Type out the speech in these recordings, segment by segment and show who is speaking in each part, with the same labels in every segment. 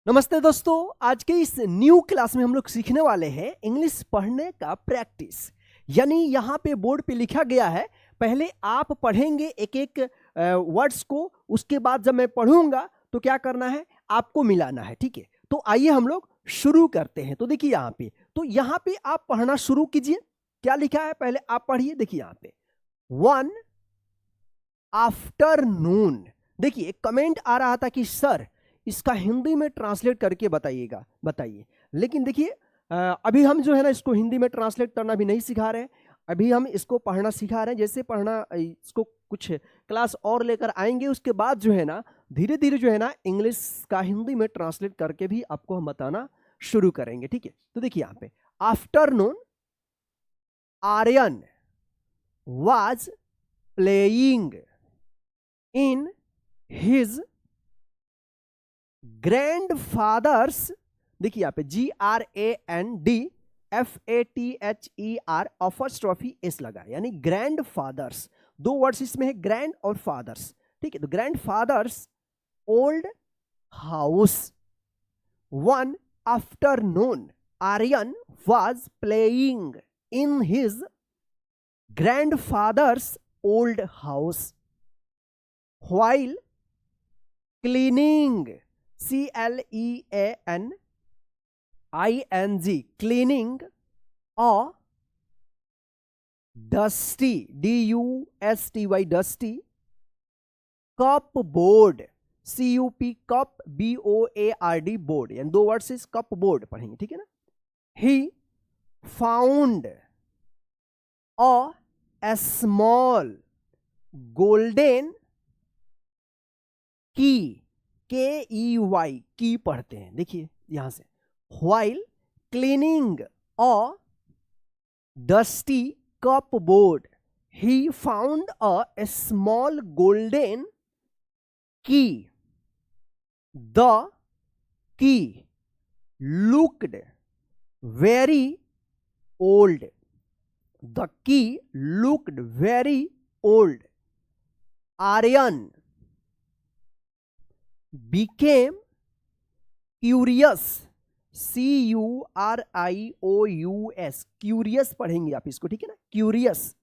Speaker 1: नमस्ते दोस्तों। आज के इस न्यू क्लास में हम लोग सीखने वाले हैं इंग्लिश पढ़ने का प्रैक्टिस। यानी यहाँ पे बोर्ड पे लिखा गया है, पहले आप पढ़ेंगे एक एक वर्ड्स को, उसके बाद जब मैं पढ़ूंगा तो क्या करना है, आपको मिलाना है। ठीक है, तो आइए हम लोग शुरू करते हैं। तो देखिए यहाँ पे आप पढ़ना शुरू कीजिए। क्या लिखा है पहले आप पढ़िए। देखिए यहाँ पे 1 आफ्टरनून। देखिए कमेंट आ रहा था कि सर इसका हिंदी में ट्रांसलेट करके बताइएगा, बताइए। लेकिन देखिए अभी हम जो है ना इसको हिंदी में ट्रांसलेट करना भी नहीं सिखा रहे हैं, अभी हम इसको पढ़ना सिखा रहे हैं। जैसे पढ़ना इसको कुछ क्लास और लेकर आएंगे, उसके बाद जो है ना धीरे धीरे जो है ना इंग्लिश का हिंदी में ट्रांसलेट करके भी आपको हम बताना शुरू करेंगे। ठीक है, तो देखिए यहाँ पे afternoon Aryan was playing in his grandfather's. देखिए यहाँ पे GRANDFATHER अफर्स्ट्रॉफी एस लगा, यानी ग्रैंड फादर्स। दो वर्ड्स इसमें है, ग्रैंड और फादर्स। ठीक है, तो grandfather's old house. One afternoon Aryan was playing in his grandfather's old house while cleaning, CLEANING, cleaning a dusty, DUSTY, dusty cupboard, CUP board, यानी दो वर्ड्स इस cupboard पढ़ेंगे। ठीक है ना। He found a small golden key, KEY, की पढ़ते हैं। देखिए यहां से while cleaning a dusty cupboard he found a small golden key. The key looked very old. The key looked very old. Aryan became curious, CURIOUS, curious पढ़ेंगे आप इसको। ठीक है ना, curious,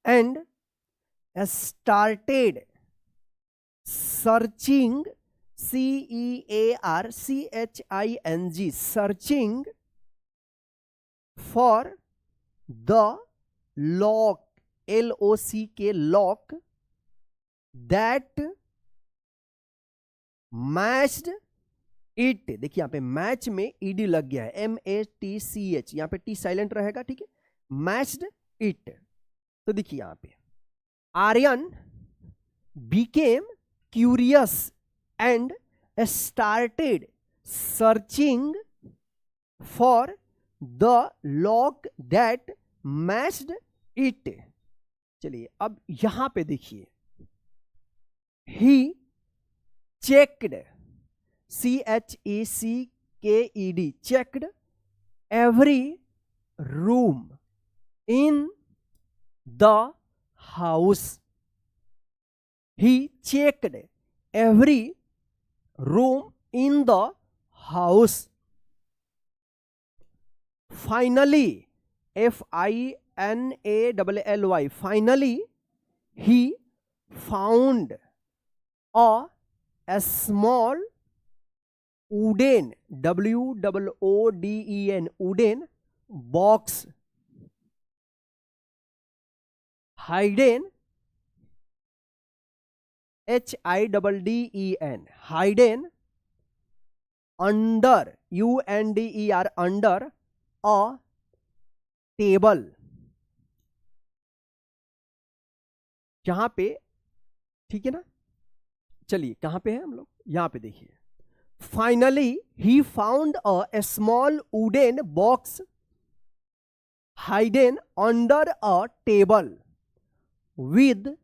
Speaker 1: and started searching, CEARCHING, searching for the lock, LOCK, lock that matched it. देखिए यहाँ पे match में ईडी लग गया है, MATCH, यहाँ पे टी साइलेंट रहेगा। ठीक है, मैच्ड इट। तो देखिए यहाँ पे Aryan became curious and started searching for the lock that matched it. चलिए अब यहां पे देखिए, ही checked, CHECKED, checked every room in the house. He checked every room in the house. Finally, FINALLY, finally he found a small wooden, WOODEN, wooden box hidden, HIDDEN, hidden under, UNDER, under a table. यहां पे ठीक है ना। चलिए कहां पे है हम लोग, यहां पे देखिए, finally he found a small wooden box hidden under a table with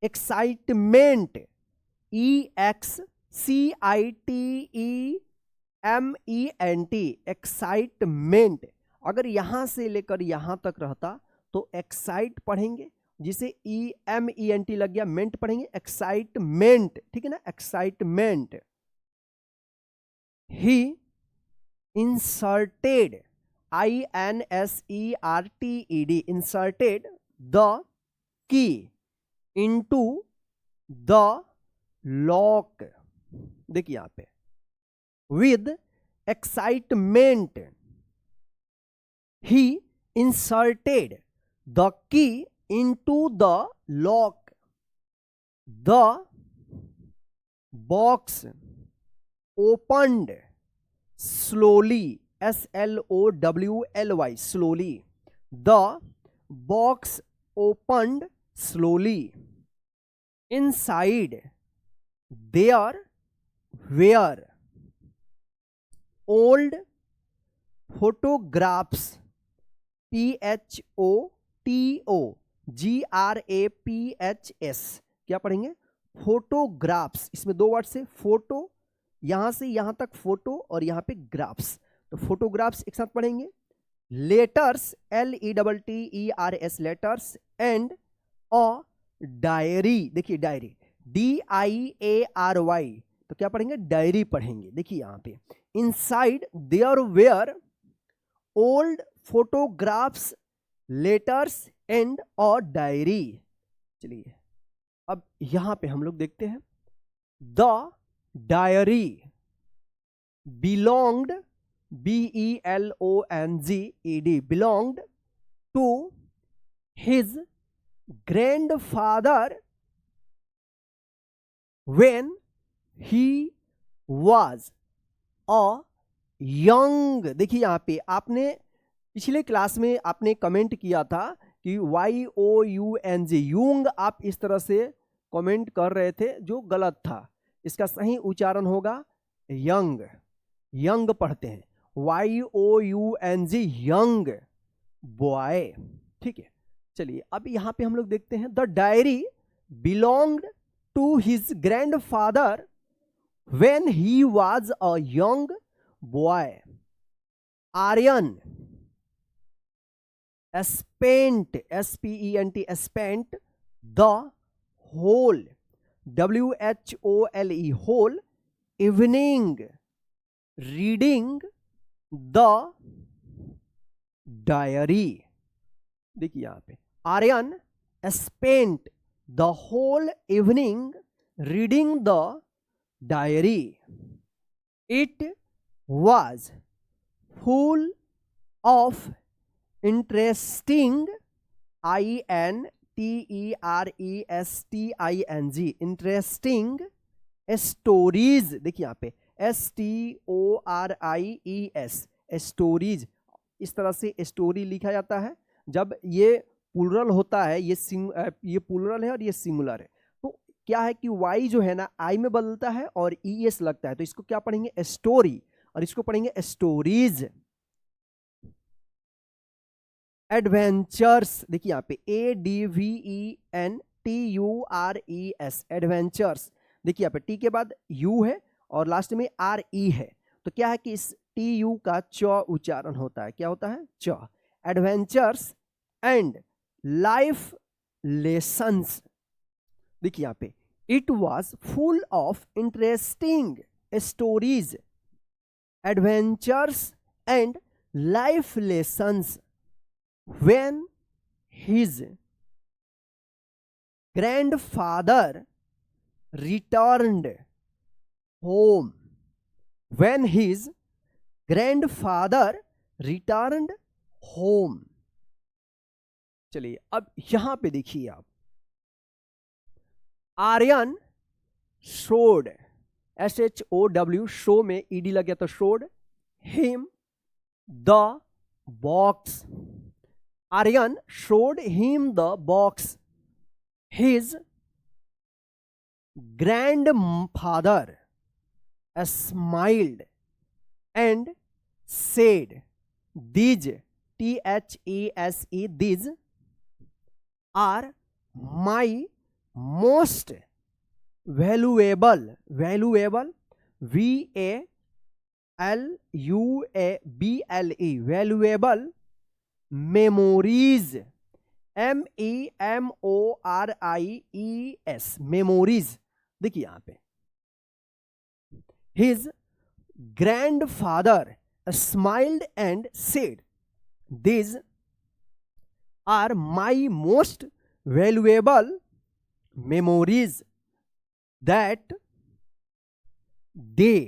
Speaker 1: excitement, EXCITEMENT, excitement. अगर यहां से लेकर यहां तक रहता तो एक्साइट पढ़ेंगे, जिसे EMENT लग गया, मेंट पढ़ेंगे एक्साइटमेंट। ठीक है ना, excitement. he inserted, INSERTED, inserted the key into the lock. देखिए यहां पे with excitement he inserted the key into the lock. The box opened slowly, SLOWLY, slowly. The box opened slowly. Inside there were old photographs, PHOTOGRAPHS, क्या पढ़ेंगे? Photographs, इसमें दो word से, photo यहां से यहां तक फोटो और यहां पे ग्राफ्स, तो फोटोग्राफ्स एक साथ पढ़ेंगे. Letters, LETTERS, letters. And a diary, देखिए डायरी, DIARY, तो क्या पढ़ेंगे? डायरी पढ़ेंगे. देखिए यहां पे inside there were old photographs, letters and a diary. चलिए अब यहां पे हम लोग देखते हैं. The diary belonged, BELONGED, belonged to his grandfather when he was a young. देखिए यहां पे आपने पिछले क्लास में आपने कमेंट किया था कि YOUNG, यूंग, आप इस तरह से कमेंट कर रहे थे जो गलत था. इसका सही उच्चारण होगा यंग. यंग पढ़ते हैं, YOUNG, यंग बॉय. ठीक है. चलिए अब यहां पे हम लोग देखते हैं. The diary belonged to his grandfather when he was a young boy. Aryan spent, SPENT, spent the whole, WHOLE, whole evening reading the diary. देखिए यहां पे Aryan spent the whole evening reading the diary. It was full of interesting, INTERESTING, interesting stories. देखिए यहाँ पे STORIES, stories. इस तरह से story लिखा जाता है जब ये प्लूरल होता है. ये प्लूरल है और ये सिंगुलर है. तो क्या है कि Y जो है ना I में बदलता है और ES लगता है, तो इसको क्या पढ़ेंगे? स्टोरी, और इसको पढ़ेंगे स्टोरीज. एडवेंचर्स, देखिए यहाँ पे ADVENTURES, एडवेंचर्स. देखिए यहाँ पे टी के बाद यू है और लास्ट में RE है, तो क्या है कि इस TU का च उच्चारण होता है. क्या होता है? च. Adventures and life lessons. देखिए यहाँ पे it was full of interesting stories, adventures and life lessons. When his grandfather returned home, when his grandfather returned home. चलिए अब यहां पे देखिए आप. आर्यन showed, SHOW, शो में ED लग गया तो showed him the box. Aryan showed him the box. His grandfather smiled and said, "These, THESE, these are my most valuable, VALUABLE, valuable memories, MEMORIES, memories." देखिए यहां पे his grandfather smiled and said, "These are my most valuable memories that day."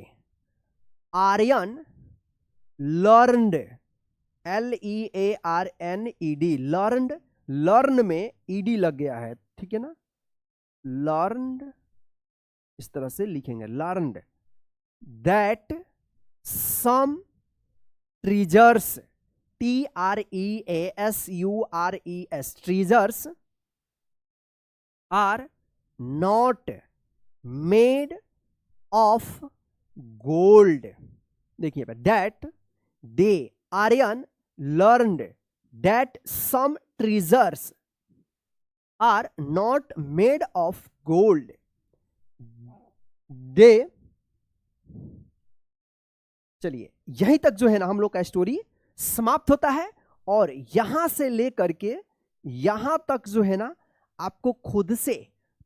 Speaker 1: Aryan learned, Learned, learn में ED लग गया है, ठीक है ना, लर्नड इस तरह से लिखेंगे, learned that some treasures, TREASURES, treasures are not made of gold. देखिए that they, Aryan learned that some treasures are not made of gold. They, चलिए यहीं तक जो है ना हम लोग का स्टोरी समाप्त होता है। और यहां से लेकर के यहां तक जो है ना आपको खुद से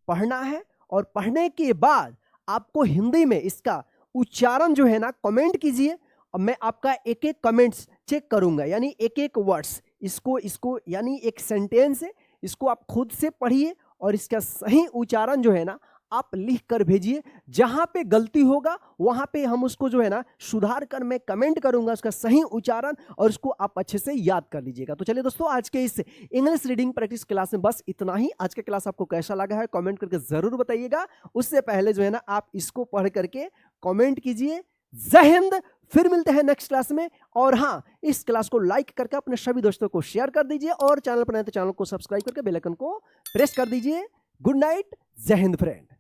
Speaker 1: पढ़ना है, और पढ़ने के बाद आपको हिंदी में इसका उच्चारण जो है ना कमेंट कीजिए। अब मैं आपका एक एक कमेंट्स चेक करूंगा, यानी एक एक वर्ड्स, इसको यानी एक सेंटेंस है, इसको आप खुद से पढ़िए और इसका सही उच्चारण जो है ना आप लिख कर भेजिए। जहां पे गलती होगा वहां पे हम उसको जो है ना सुधार कर मैं कमेंट करूंगा उसका सही उच्चारण, और उसको आप अच्छे से याद कर लीजिएगा। तो चलिए दोस्तों, आज के इस इंग्लिश रीडिंग प्रैक्टिस क्लास में बस इतना ही। आज का क्लास आपको कैसा लगा है कमेंट करके जरूर बताइएगा। उससे पहले जो है ना आप इसको पढ़ करके कमेंट कीजिए। जय हिंद, फिर मिलते हैं नेक्स्ट क्लास में। और हाँ, इस क्लास को लाइक करके अपने सभी दोस्तों को शेयर कर दीजिए, और चैनल पर नए तो चैनल को सब्सक्राइब करके बेल आइकन को प्रेस कर दीजिए। गुड नाइट, जय हिंद फ्रेंड।